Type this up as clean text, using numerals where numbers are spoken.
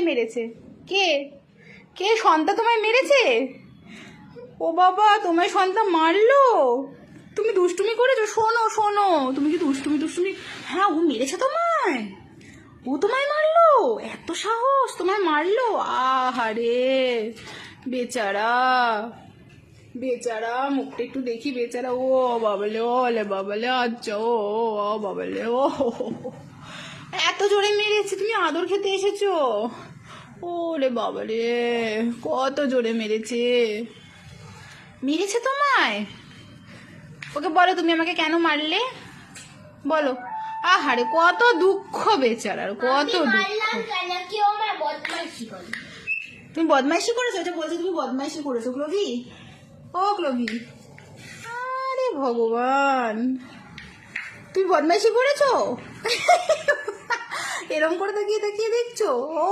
মেরেছে? কে কে সন্তা তোমায় মেরেছে? ও বাবা, তোমায় সন্তা মারলো? তুমি দুষ্টুমি করেছো? শোনো শোনো, তুমি কি দুষ্টুমি? হ্যাঁ, ও মেরেছে তোমায়? ও তোমায় মারলো? এত সাহস, তোমায় মারলো? আহারে বেচারা, বেচারা, মুখটা একটু দেখি বেচারা। ও বাবালে, ওলে বাবালে, আচ্ছা, ও বাবালে, ও এত জোরে মেরেছে? তুমি আদর খেতে এসেছো? ওরে বাবারে, কত জোরে মেরেছে! মেরেছে তোমায়? ওকে বলো, তুমি আমাকে কেন মারলে? বলো। আহারে, কত দুঃখ বেচারার, কত দুঃখ। তুমি বদমাইশি করেছো? এটা বলছো তুমি বদমাইশি করেছো ক্লোভি? ও ক্লোভি, আরে ভগবান, তুমি বদমাইশি করেছো? এরম করে তাকিয়ে তাকিয়ে দেখছো? ও